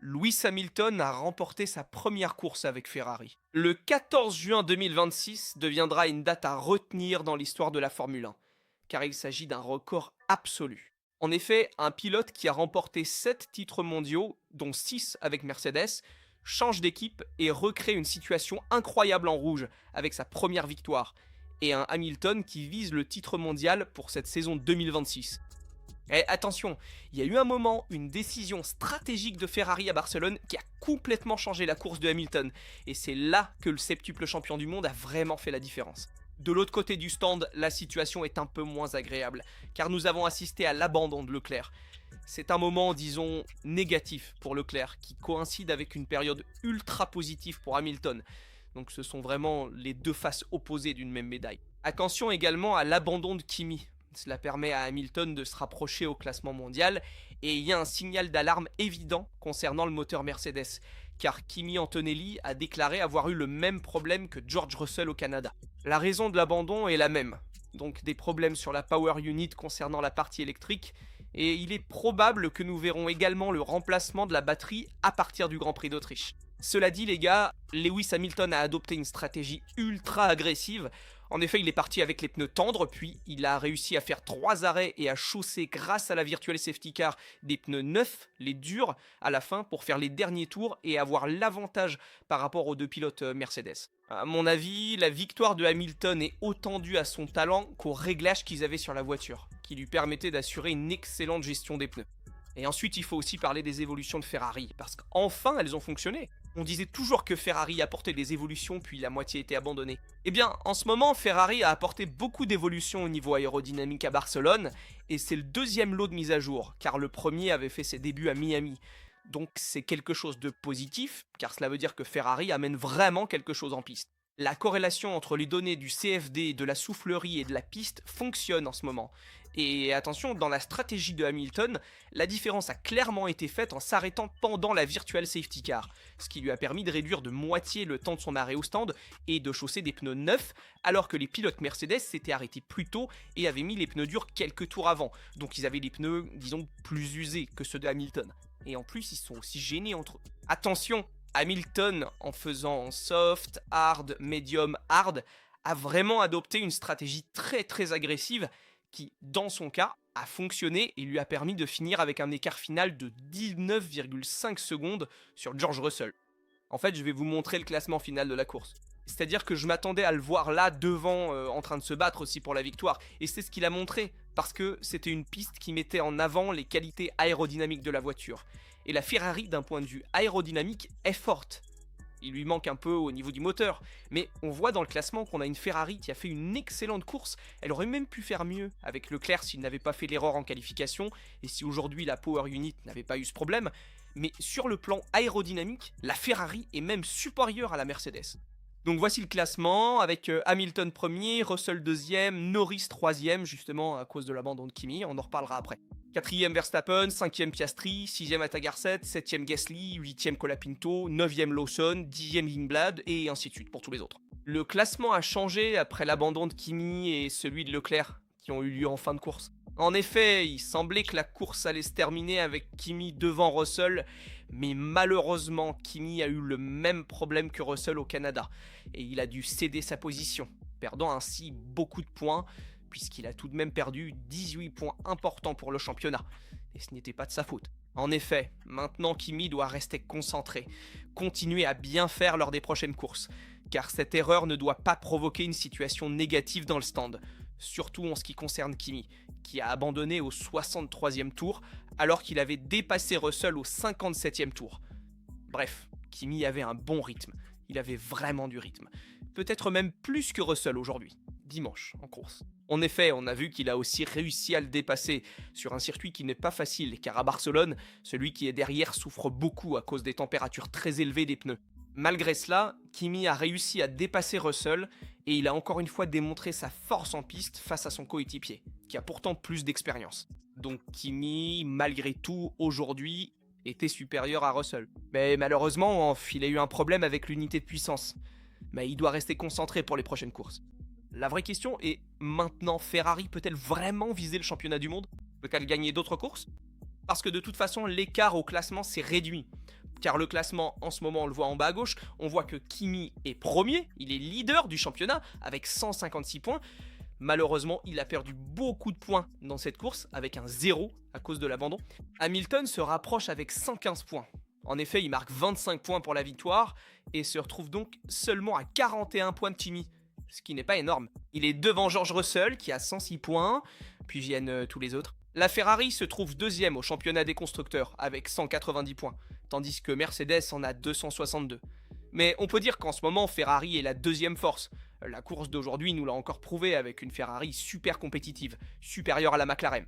Lewis Hamilton a remporté sa première course avec Ferrari. Le 14 juin 2026 deviendra une date à retenir dans l'histoire de la Formule 1, car il s'agit d'un record absolu. En effet, un pilote qui a remporté 7 titres mondiaux, dont 6 avec Mercedes, change d'équipe et recrée une situation incroyable en rouge avec sa première victoire, et un Hamilton qui vise le titre mondial pour cette saison 2026. Et attention, il y a eu un moment, une décision stratégique de Ferrari à Barcelone qui a complètement changé la course de Hamilton. Et c'est là que le septuple champion du monde a vraiment fait la différence. De l'autre côté du stand, la situation est un peu moins agréable, car nous avons assisté à l'abandon de Leclerc. C'est un moment, disons, négatif pour Leclerc, qui coïncide avec une période ultra positive pour Hamilton. Donc ce sont vraiment les deux faces opposées d'une même médaille. Attention également à l'abandon de Kimi. Cela permet à Hamilton de se rapprocher au classement mondial et il y a un signal d'alarme évident concernant le moteur Mercedes, car Kimi Antonelli a déclaré avoir eu le même problème que George Russell au Canada. La raison de l'abandon est la même, donc des problèmes sur la power unit concernant la partie électrique, et il est probable que nous verrons également le remplacement de la batterie à partir du Grand Prix d'Autriche. Cela dit les gars, Lewis Hamilton a adopté une stratégie ultra agressive. En effet, il est parti avec les pneus tendres, puis il a réussi à faire 3 arrêts et à chausser grâce à la virtual safety car des pneus neufs, les durs, à la fin pour faire les derniers tours et avoir l'avantage par rapport aux deux pilotes Mercedes. À mon avis, la victoire de Hamilton est autant due à son talent qu'au réglage qu'ils avaient sur la voiture, qui lui permettait d'assurer une excellente gestion des pneus. Et ensuite, il faut aussi parler des évolutions de Ferrari, parce qu'enfin, elles ont fonctionné. On disait toujours que Ferrari apportait des évolutions, puis la moitié était abandonnée. Eh bien, en ce moment, Ferrari a apporté beaucoup d'évolutions au niveau aérodynamique à Barcelone, et c'est le deuxième lot de mise à jour, car le premier avait fait ses débuts à Miami. Donc c'est quelque chose de positif, car cela veut dire que Ferrari amène vraiment quelque chose en piste. La corrélation entre les données du CFD, de la soufflerie et de la piste fonctionne en ce moment. Et attention, dans la stratégie de Hamilton, la différence a clairement été faite en s'arrêtant pendant la virtual safety car, ce qui lui a permis de réduire de moitié le temps de son arrêt au stand et de chausser des pneus neufs, alors que les pilotes Mercedes s'étaient arrêtés plus tôt et avaient mis les pneus durs quelques tours avant, donc ils avaient les pneus, disons, plus usés que ceux de Hamilton. Et en plus, ils sont aussi gênés entre eux. Attention, Hamilton, en faisant soft, hard, medium, hard, a vraiment adopté une stratégie très agressive qui, dans son cas, a fonctionné et lui a permis de finir avec un écart final de 19,5 secondes sur George Russell. En fait, je vais vous montrer le classement final de la course. C'est-à-dire que je m'attendais à le voir là, devant, en train de se battre aussi pour la victoire. Et c'est ce qu'il a montré, parce que c'était une piste qui mettait en avant les qualités aérodynamiques de la voiture. Et la Ferrari, d'un point de vue aérodynamique, est forte. Il lui manque un peu au niveau du moteur, mais on voit dans le classement qu'on a une Ferrari qui a fait une excellente course. Elle aurait même pu faire mieux avec Leclerc s'il n'avait pas fait l'erreur en qualification, et si aujourd'hui la Power Unit n'avait pas eu ce problème. Mais sur le plan aérodynamique, la Ferrari est même supérieure à la Mercedes. Donc voici le classement avec Hamilton premier, Russell deuxième, Norris troisième, justement à cause de l'abandon de Kimi, on en reparlera après. Quatrième Verstappen, cinquième Piastri, sixième Atagarset, septième Gasly, huitième Colapinto, neuvième Lawson, dixième Lindblad et ainsi de suite pour tous les autres. Le classement a changé après l'abandon de Kimi et celui de Leclerc qui ont eu lieu en fin de course. En effet, il semblait que la course allait se terminer avec Kimi devant Russell, mais malheureusement, Kimi a eu le même problème que Russell au Canada, et il a dû céder sa position, perdant ainsi beaucoup de points, puisqu'il a tout de même perdu 18 points importants pour le championnat, et ce n'était pas de sa faute. En effet, maintenant Kimi doit rester concentré, continuer à bien faire lors des prochaines courses, car cette erreur ne doit pas provoquer une situation négative dans le stand, surtout en ce qui concerne Kimi, qui a abandonné au 63e tour alors qu'il avait dépassé Russell au 57e tour. Bref, Kimi avait un bon rythme, il avait vraiment du rythme. Peut-être même plus que Russell aujourd'hui, dimanche en course. En effet, on a vu qu'il a aussi réussi à le dépasser sur un circuit qui n'est pas facile, car à Barcelone, celui qui est derrière souffre beaucoup à cause des températures très élevées des pneus. Malgré cela, Kimi a réussi à dépasser Russell et il a encore une fois démontré sa force en piste face à son coéquipier, qui a pourtant plus d'expérience. Donc Kimi, malgré tout, aujourd'hui, était supérieur à Russell. Mais malheureusement, il a eu un problème avec l'unité de puissance. Mais il doit rester concentré pour les prochaines courses. La vraie question est, maintenant Ferrari peut-elle vraiment viser le championnat du monde? Peut-elle gagner d'autres courses? Parce que de toute façon, l'écart au classement s'est réduit. Car le classement, en ce moment, on le voit en bas à gauche, on voit que Kimi est premier, il est leader du championnat avec 156 points. Malheureusement, il a perdu beaucoup de points dans cette course, avec un 0 à cause de l'abandon. Hamilton se rapproche avec 115 points. En effet, il marque 25 points pour la victoire et se retrouve donc seulement à 41 points de Kimi, ce qui n'est pas énorme. Il est devant George Russell qui a 106 points, puis viennent tous les autres. La Ferrari se trouve deuxième au championnat des constructeurs avec 190 points, tandis que Mercedes en a 262. Mais on peut dire qu'en ce moment, Ferrari est la deuxième force. La course d'aujourd'hui nous l'a encore prouvé avec une Ferrari super compétitive, supérieure à la McLaren.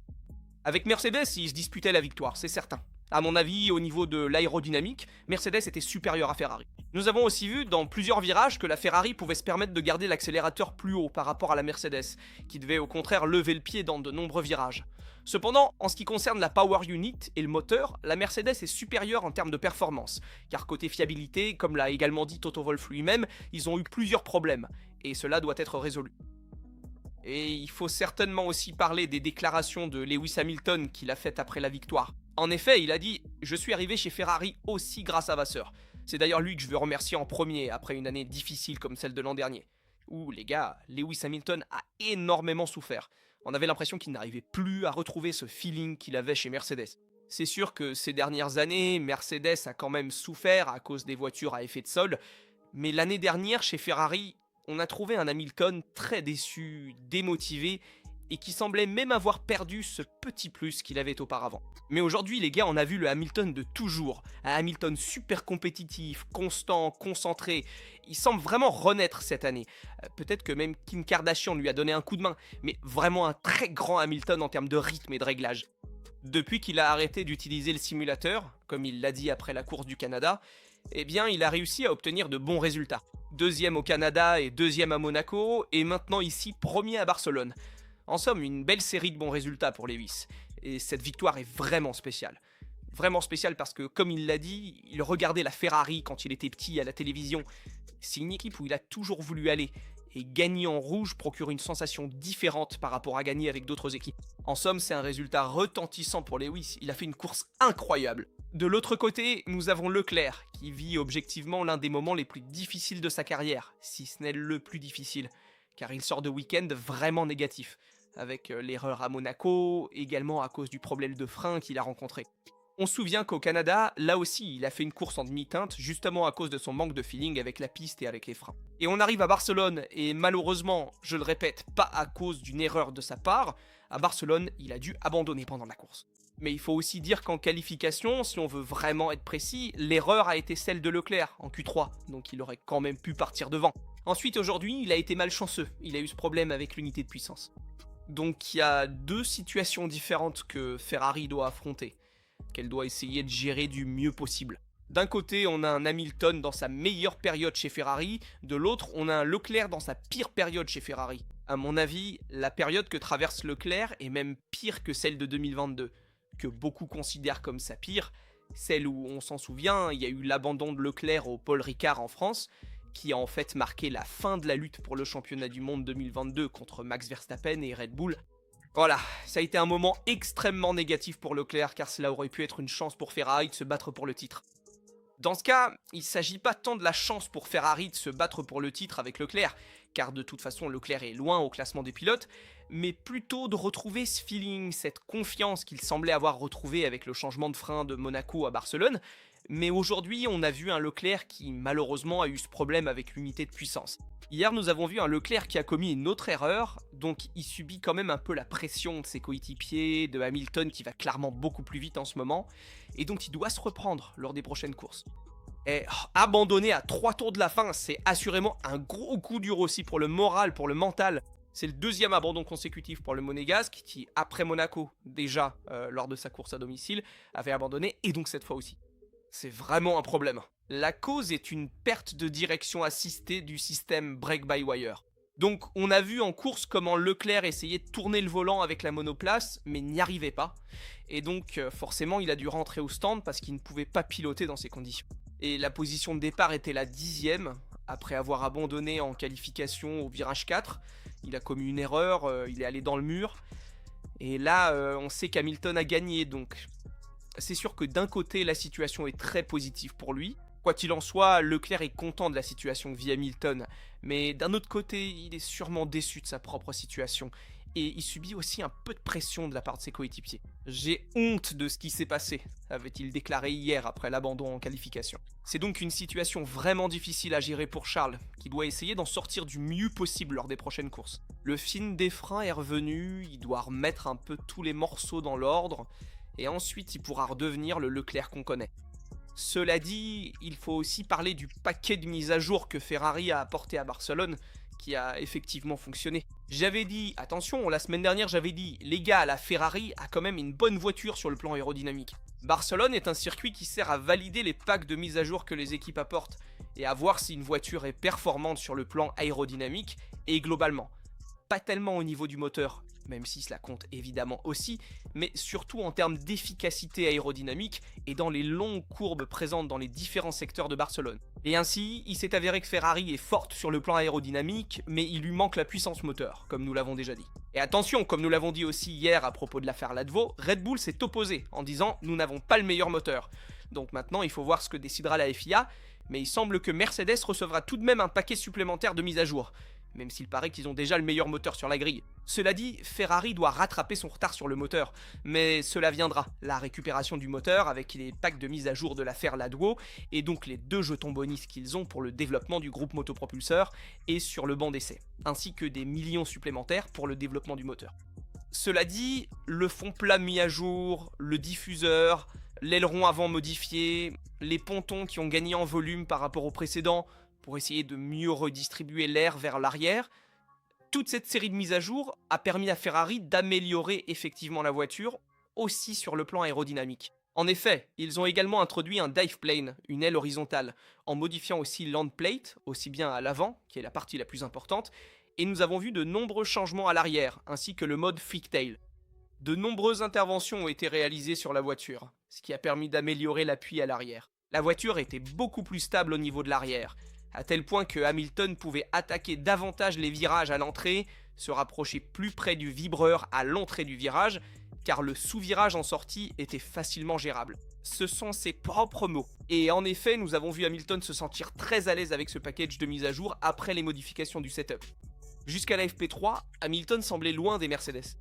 Avec Mercedes, ils se disputaient la victoire, c'est certain. À mon avis, au niveau de l'aérodynamique, Mercedes était supérieur à Ferrari. Nous avons aussi vu dans plusieurs virages que la Ferrari pouvait se permettre de garder l'accélérateur plus haut par rapport à la Mercedes, qui devait au contraire lever le pied dans de nombreux virages. Cependant, en ce qui concerne la Power Unit et le moteur, la Mercedes est supérieure en termes de performance, car côté fiabilité, comme l'a également dit Toto Wolff lui-même, ils ont eu plusieurs problèmes, et cela doit être résolu. Et il faut certainement aussi parler des déclarations de Lewis Hamilton qu'il a faites après la victoire. En effet, il a dit « Je suis arrivé chez Ferrari aussi grâce à Vasseur. C'est d'ailleurs lui que je veux remercier en premier après une année difficile comme celle de l'an dernier. » Où, les gars, Lewis Hamilton a énormément souffert. On avait l'impression qu'il n'arrivait plus à retrouver ce feeling qu'il avait chez Mercedes. C'est sûr que ces dernières années, Mercedes a quand même souffert à cause des voitures à effet de sol, mais l'année dernière, chez Ferrari, on a trouvé un Hamilton très déçu, démotivé, et qui semblait même avoir perdu ce petit plus qu'il avait auparavant. Mais aujourd'hui, les gars, on a vu le Hamilton de toujours. Un Hamilton super compétitif, constant, concentré. Il semble vraiment renaître cette année. Peut-être que même Kim Kardashian lui a donné un coup de main, mais vraiment un très grand Hamilton en termes de rythme et de réglage. Depuis qu'il a arrêté d'utiliser le simulateur, comme il l'a dit après la course du Canada, eh bien, il a réussi à obtenir de bons résultats. Deuxième au Canada et deuxième à Monaco, et maintenant ici premier à Barcelone. En somme, une belle série de bons résultats pour Lewis. Et cette victoire est vraiment spéciale. Vraiment spéciale parce que, comme il l'a dit, il regardait la Ferrari quand il était petit à la télévision. C'est une équipe où il a toujours voulu aller. Et gagner en rouge procure une sensation différente par rapport à gagner avec d'autres équipes. En somme, c'est un résultat retentissant pour Lewis. Il a fait une course incroyable. De l'autre côté, nous avons Leclerc, qui vit objectivement l'un des moments les plus difficiles de sa carrière, si ce n'est le plus difficile, car il sort de week-end vraiment négatif, avec l'erreur à Monaco, également à cause du problème de frein qu'il a rencontré. On se souvient qu'au Canada, là aussi, il a fait une course en demi-teinte, justement à cause de son manque de feeling avec la piste et avec les freins. Et on arrive à Barcelone, et malheureusement, je le répète, pas à cause d'une erreur de sa part, à Barcelone, il a dû abandonner pendant la course. Mais il faut aussi dire qu'en qualification, si on veut vraiment être précis, l'erreur a été celle de Leclerc en Q3, donc il aurait quand même pu partir devant. Ensuite, aujourd'hui, il a été malchanceux, il a eu ce problème avec l'unité de puissance. Donc il y a deux situations différentes que Ferrari doit affronter, qu'elle doit essayer de gérer du mieux possible. D'un côté, on a un Hamilton dans sa meilleure période chez Ferrari, de l'autre, on a un Leclerc dans sa pire période chez Ferrari. À mon avis, la période que traverse Leclerc est même pire que celle de 2022, que beaucoup considèrent comme sa pire, celle où, on s'en souvient, il y a eu l'abandon de Leclerc au Paul Ricard en France, qui a en fait marqué la fin de la lutte pour le championnat du monde 2022 contre Max Verstappen et Red Bull. Voilà, ça a été un moment extrêmement négatif pour Leclerc car cela aurait pu être une chance pour Ferrari de se battre pour le titre. Dans ce cas, il ne s'agit pas tant de la chance pour Ferrari de se battre pour le titre avec Leclerc, car de toute façon Leclerc est loin au classement des pilotes, mais plutôt de retrouver ce feeling, cette confiance qu'il semblait avoir retrouvé avec le changement de frein de Monaco à Barcelone. Mais aujourd'hui, on a vu un Leclerc qui malheureusement a eu ce problème avec l'unité de puissance. Hier, nous avons vu un Leclerc qui a commis une autre erreur, donc il subit quand même un peu la pression de ses coéquipiers, de Hamilton qui va clairement beaucoup plus vite en ce moment, et donc il doit se reprendre lors des prochaines courses. Et abandonner à 3 tours de la fin, c'est assurément un gros coup dur aussi pour le moral, pour le mental. C'est le deuxième abandon consécutif pour le Monégasque, qui après Monaco, déjà lors de sa course à domicile, avait abandonné, et donc cette fois aussi. C'est vraiment un problème. La cause est une perte de direction assistée du système brake-by-wire. Donc on a vu en course comment Leclerc essayait de tourner le volant avec la monoplace, mais n'y arrivait pas. Et donc forcément il a dû rentrer au stand parce qu'il ne pouvait pas piloter dans ces conditions. Et la position de départ était la 10e, après avoir abandonné en qualification au virage 4. Il a commis une erreur, il est allé dans le mur. Et là on sait qu'Hamilton a gagné, donc C'est sûr que d'un côté, la situation est très positive pour lui. Quoi qu'il en soit, Leclerc est content de la situation que vit Hamilton, mais d'un autre côté, il est sûrement déçu de sa propre situation, et il subit aussi un peu de pression de la part de ses coéquipiers. J'ai honte de ce qui s'est passé, avait-il déclaré hier après l'abandon en qualification. C'est donc une situation vraiment difficile à gérer pour Charles, qui doit essayer d'en sortir du mieux possible lors des prochaines courses. Le film des freins est revenu, il doit remettre un peu tous les morceaux dans l'ordre, et ensuite il pourra redevenir le Leclerc qu'on connaît. Cela dit, il faut aussi parler du paquet de mises à jour que Ferrari a apporté à Barcelone, qui a effectivement fonctionné. J'avais dit, attention, la semaine dernière j'avais dit, les gars, la Ferrari a quand même une bonne voiture sur le plan aérodynamique. Barcelone est un circuit qui sert à valider les packs de mise à jour que les équipes apportent, et à voir si une voiture est performante sur le plan aérodynamique et globalement. Pas tellement au niveau du moteur, même si cela compte évidemment aussi, mais surtout en termes d'efficacité aérodynamique et dans les longues courbes présentes dans les différents secteurs de Barcelone. Et ainsi, il s'est avéré que Ferrari est forte sur le plan aérodynamique, mais il lui manque la puissance moteur, comme nous l'avons déjà dit. Et attention, comme nous l'avons dit aussi hier à propos de l'affaire Ladvo, Red Bull s'est opposé en disant « nous n'avons pas le meilleur moteur ». Donc maintenant, il faut voir ce que décidera la FIA, mais il semble que Mercedes recevra tout de même un paquet supplémentaire de mises à jour, même s'il paraît qu'ils ont déjà le meilleur moteur sur la grille. Cela dit, Ferrari doit rattraper son retard sur le moteur, mais cela viendra, la récupération du moteur avec les packs de mise à jour de l'affaire Ladwo, et donc les 2 jetons bonus qu'ils ont pour le développement du groupe motopropulseur et sur le banc d'essai, ainsi que des millions supplémentaires pour le développement du moteur. Cela dit, le fond plat mis à jour, le diffuseur, l'aileron avant modifié, les pontons qui ont gagné en volume par rapport au précédent, pour essayer de mieux redistribuer l'air vers l'arrière. Toute cette série de mises à jour a permis à Ferrari d'améliorer effectivement la voiture, aussi sur le plan aérodynamique. En effet, ils ont également introduit un dive plane, une aile horizontale, en modifiant aussi l'endplate, aussi bien à l'avant, qui est la partie la plus importante, et nous avons vu de nombreux changements à l'arrière, ainsi que le mode Freaktail. De nombreuses interventions ont été réalisées sur la voiture, ce qui a permis d'améliorer l'appui à l'arrière. La voiture était beaucoup plus stable au niveau de l'arrière, à tel point que Hamilton pouvait attaquer davantage les virages à l'entrée, se rapprocher plus près du vibreur à l'entrée du virage, car le sous-virage en sortie était facilement gérable. Ce sont ses propres mots. Et en effet, nous avons vu Hamilton se sentir très à l'aise avec ce package de mise à jour après les modifications du setup. Jusqu'à la FP3, Hamilton semblait loin des Mercedes.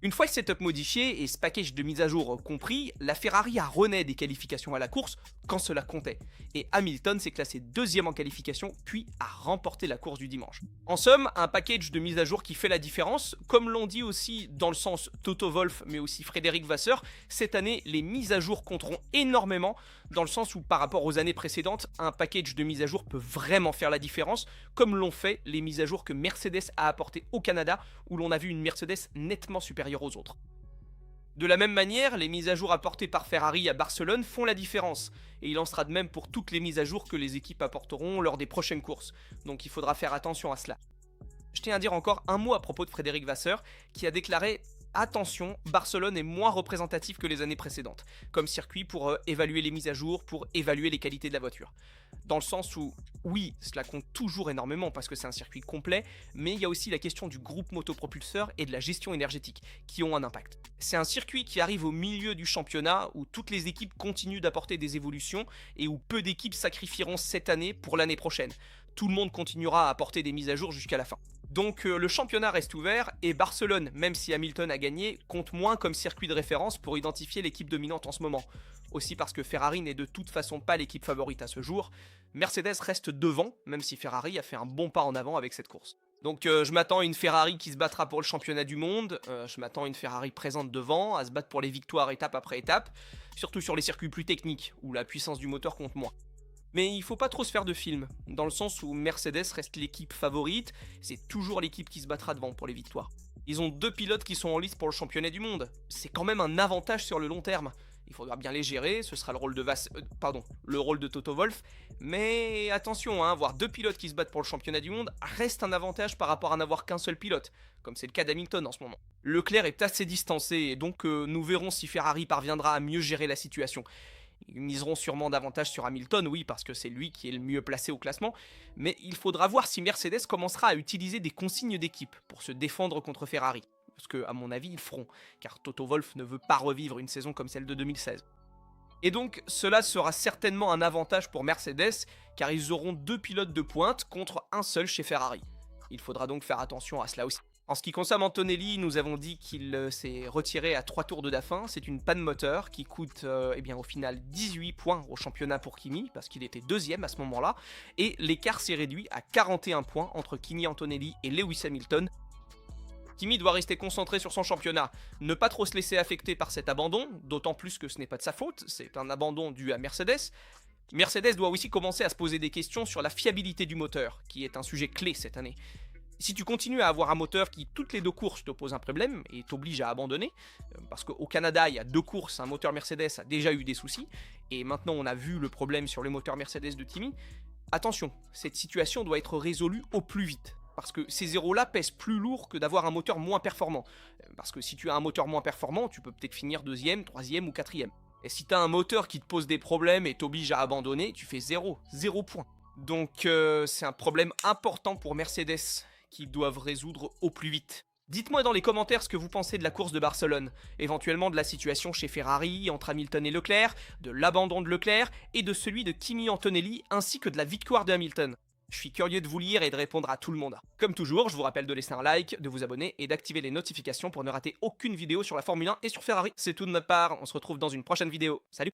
Une fois le setup modifié et ce package de mise à jour compris, la Ferrari a rené des qualifications à la course quand cela comptait. Et Hamilton s'est classé 2e en qualification, puis a remporté la course du dimanche. En somme, un package de mise à jour qui fait la différence, comme l'ont dit aussi dans le sens Toto Wolff mais aussi Frédéric Vasseur, cette année les mises à jour compteront énormément, dans le sens où par rapport aux années précédentes, un package de mise à jour peut vraiment faire la différence, comme l'ont fait les mises à jour que Mercedes a apportées au Canada, où l'on a vu une Mercedes nettement supérieure aux autres. De la même manière, les mises à jour apportées par Ferrari à Barcelone font la différence, et il en sera de même pour toutes les mises à jour que les équipes apporteront lors des prochaines courses, donc il faudra faire attention à cela. Je tiens à dire encore un mot à propos de Frédéric Vasseur, qui a déclaré « Attention, Barcelone est moins représentatif que les années précédentes, comme circuit pour évaluer les mises à jour, pour évaluer les qualités de la voiture. » Dans le sens où, oui, cela compte toujours énormément parce que c'est un circuit complet, mais il y a aussi la question du groupe motopropulseur et de la gestion énergétique, qui ont un impact. C'est un circuit qui arrive au milieu du championnat, où toutes les équipes continuent d'apporter des évolutions, et où peu d'équipes sacrifieront cette année pour l'année prochaine. Tout le monde continuera à apporter des mises à jour jusqu'à la fin. Donc le championnat reste ouvert, et Barcelone, même si Hamilton a gagné, compte moins comme circuit de référence pour identifier l'équipe dominante en ce moment. Aussi parce que Ferrari n'est de toute façon pas l'équipe favorite à ce jour. Mercedes reste devant, même si Ferrari a fait un bon pas en avant avec cette course. Donc je m'attends à une Ferrari qui se battra pour le championnat du monde, je m'attends à une Ferrari présente devant, à se battre pour les victoires étape après étape, surtout sur les circuits plus techniques, où la puissance du moteur compte moins. Mais il faut pas trop se faire de film, dans le sens où Mercedes reste l'équipe favorite, c'est toujours l'équipe qui se battra devant pour les victoires. Ils ont 2 pilotes qui sont en lice pour le championnat du monde, c'est quand même un avantage sur le long terme. Il faudra bien les gérer, ce sera le rôle de le rôle de Toto Wolff, mais attention, voir 2 pilotes qui se battent pour le championnat du monde reste un avantage par rapport à n'avoir qu'un seul pilote, comme c'est le cas d'Hamilton en ce moment. Leclerc est assez distancé, et donc nous verrons si Ferrari parviendra à mieux gérer la situation. Ils miseront sûrement davantage sur Hamilton, oui, parce que c'est lui qui est le mieux placé au classement, mais il faudra voir si Mercedes commencera à utiliser des consignes d'équipe pour se défendre contre Ferrari. Parce que, à mon avis, ils feront, car Toto Wolff ne veut pas revivre une saison comme celle de 2016. Et donc cela sera certainement un avantage pour Mercedes, car ils auront deux pilotes de pointe contre un seul chez Ferrari. Il faudra donc faire attention à cela aussi. En ce qui concerne Antonelli, nous avons dit qu'il s'est retiré à 3 tours de Dauphin. C'est une panne moteur qui coûte eh bien, au final 18 points au championnat pour Kimi, parce qu'il était deuxième à ce moment-là. Et l'écart s'est réduit à 41 points entre Kimi Antonelli et Lewis Hamilton. Kimi doit rester concentré sur son championnat, ne pas trop se laisser affecter par cet abandon, d'autant plus que ce n'est pas de sa faute, c'est un abandon dû à Mercedes. Mercedes doit aussi commencer à se poser des questions sur la fiabilité du moteur, qui est un sujet clé cette année. Si tu continues à avoir un moteur qui, toutes les deux courses, te pose un problème et t'oblige à abandonner, parce qu'au Canada, il y a deux courses, un moteur Mercedes a déjà eu des soucis, et maintenant on a vu le problème sur le moteur Mercedes de Kimi, attention, cette situation doit être résolue au plus vite. Parce que ces zéros-là pèsent plus lourd que d'avoir un moteur moins performant. Parce que si tu as un moteur moins performant, tu peux peut-être finir deuxième, troisième ou quatrième. Et si tu as un moteur qui te pose des problèmes et t'oblige à abandonner, tu fais zéro point. Donc c'est un problème important pour Mercedes qu'ils doivent résoudre au plus vite. Dites-moi dans les commentaires ce que vous pensez de la course de Barcelone, éventuellement de la situation chez Ferrari entre Hamilton et Leclerc, de l'abandon de Leclerc et de celui de Kimi Antonelli ainsi que de la victoire de Hamilton. Je suis curieux de vous lire et de répondre à tout le monde. Comme toujours, je vous rappelle de laisser un like, de vous abonner et d'activer les notifications pour ne rater aucune vidéo sur la Formule 1 et sur Ferrari. C'est tout de notre part, on se retrouve dans une prochaine vidéo. Salut!